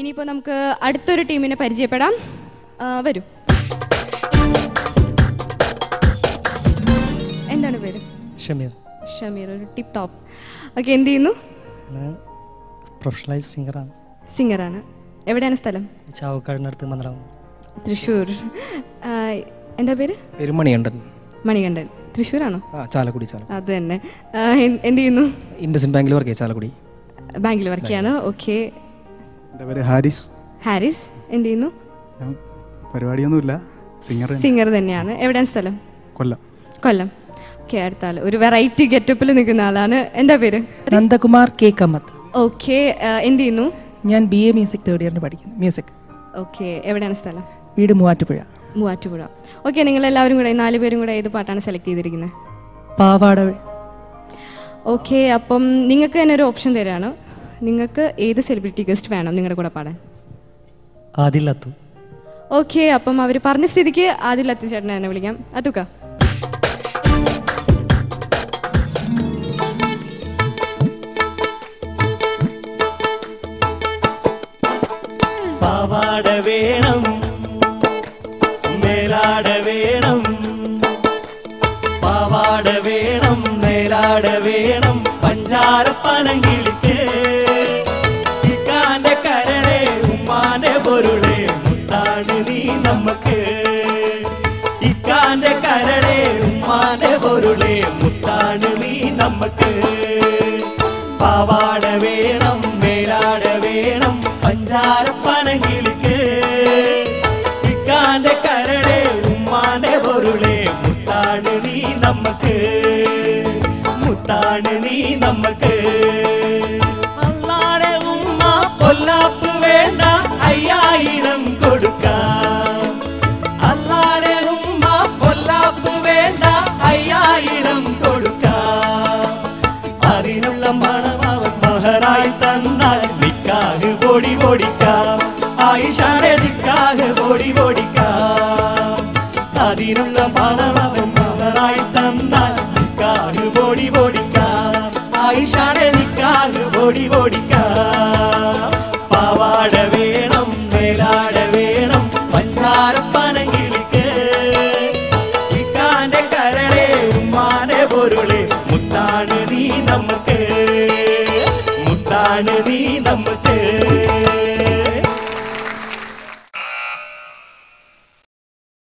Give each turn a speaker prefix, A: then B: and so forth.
A: ഇനിയിപ്പോൾ നമുക്ക് അടുത്തൊരു ടീമിനെ പരിചയപ്പെടാം. വരൂ. എന്താണ് പേര്?
B: ഷമീർ.
A: ഷമീർ, ഒരു ടിപ്പ് ടോപ്പ്. ഓക്കെ, എന്ത് ചെയ്യുന്നു?
B: പ്രൊഫഷണലൈസ് സിംഗറാണ്.
A: സിംഗറാണ്. എവിടെയാണ് സ്ഥലം?
B: ചാവക്കാടിനടുത്ത് മന്ത്രാവും.
A: തൃശ്ശൂർ. എന്താ പേര്?
B: മണികണ്ഠൻ.
A: മണികണ്ഠൻ. തൃശ്ശൂരാണോ?
B: ചാലക്കുടി.
A: അത് തന്നെ. എന്ത് ചെയ്യുന്നു?
B: ഇൻഡസ്ഇൻഡ് ബാങ്കിൽ വർക്ക് ചെയ്യാം. ചാലക്കുടി
A: ബാങ്കിൽ വർക്ക് ചെയ്യാണ്. ഓക്കെ.
C: എൻ്റെ പേര് ഹാരിസ്.
A: ഹാരിസ്, എന്ത് ചെയ്യുന്നു?
C: പരിപാടിയൊന്നുമില്ല,
A: സിംഗർ തന്നെയാണ്. എവിടെയാണ് സ്ഥലം?
C: കൊല്ലം.
A: കൊല്ലം. ഓക്കെ, അടുത്ത ആൾ ഒരു വെറൈറ്റി ഗെറ്റപ്പിൽ നിൽക്കുന്ന ആളാണ്. എന്താ പേര്?
D: നന്ദകുമാർ കെ കമ്മത്ത്.
A: ഓക്കെ, എന്ത് ചെയ്യുന്നു?
D: ഞാൻ BA മ്യൂസിക് തേർഡ് ഇയറിന് പഠിക്കുന്നു. മ്യൂസിക്.
A: ഓക്കെ, എവിടെയാണ് സ്ഥലം?
D: വീട് മൂവാറ്റുപുഴ.
A: മൂവാറ്റുപുഴ. ഓക്കെ, നിങ്ങളെല്ലാവരും കൂടെ 4 പേരും കൂടെ ഏത് പാട്ടാണ് സെലക്ട് ചെയ്തിരിക്കുന്നത്?
D: പാവാട.
A: ഓക്കെ, അപ്പം നിങ്ങൾക്ക് തന്നെ ഒരു ഓപ്ഷൻ തരാണ്. നിങ്ങൾക്ക് ഏത് സെലിബ്രിറ്റി ഗസ്റ്റ് വേണം നിങ്ങളുടെ കൂടെ പാടാൻ?
B: ആദിൽ അത്തു.
A: ഓക്കെ, അപ്പം അവർ പറഞ്ഞ സ്ഥിതിക്ക് ആദിൽ അത്തു ചേട്ടനെ തന്നെ വിളിക്കാം. അതുക്ക.
E: പാവാട വേണം, മേലാട വേണം, പാവാട വേണം, മേലാട വേണം, പഞ്ചാര പനങ്കിളിക്ക് ഇക്കാന്റെ കരളെ ഉമ്മാന്റെ പൊരുളെ മുത്താണ് നീ നമ്മക്ക്. ഇക്കാന്റെ കരളെ ഉമ്മാന്റെ പൊരുളെ മുത്താണ് നീ നമ്മക്ക്. പാവാട വേണം, മേലാട വേണം, പഞ്ചാര പനങ്കിളിക്ക് ഇക്കാന്റെ കരളെ ഉമ്മാന്റെ പൊരുളെ മുത്താണ് നീ നമ്മക്ക്. മുത്താണ് നീ നമ്മക്ക്. അല്ലാടെ ഉമ്മ പൊല്ലാപ്പ് വേണ്ട, 5000 കൊടുക്കാം. അല്ലാടെ ഉമ്മ പൊല്ലാപ്പ് വേണ്ട, 5000 കൊടുക്കാം. അതിനുള്ള മണം അവൻ മഹറായി തന്നാൽ നിക്കാഹ് പൊടി പൊടിക്കാം. ആയിഷാടെ നിക്കാഹ് പൊടി പൊടിക്കാം. അതിനുള്ള മണം അവൻ മഹറായി തന്നാൽ നിക്കാഹ് പൊടി പൊടിക്കാം. ആയിഷാടെ നിക്കാഹ് പൊടി പൊടിക്കാം. പാവാട വേണം, മേലാട വേണം, പഞ്ചാര പനങ്കിളിക്ക് ഇക്കാന്റെ കരളെ ഉമ്മാന്റെ പൊരുളെ മുത്താണ് നീ നമ്മക്ക്. മുത്താണ് നീ നമ്മക്ക്.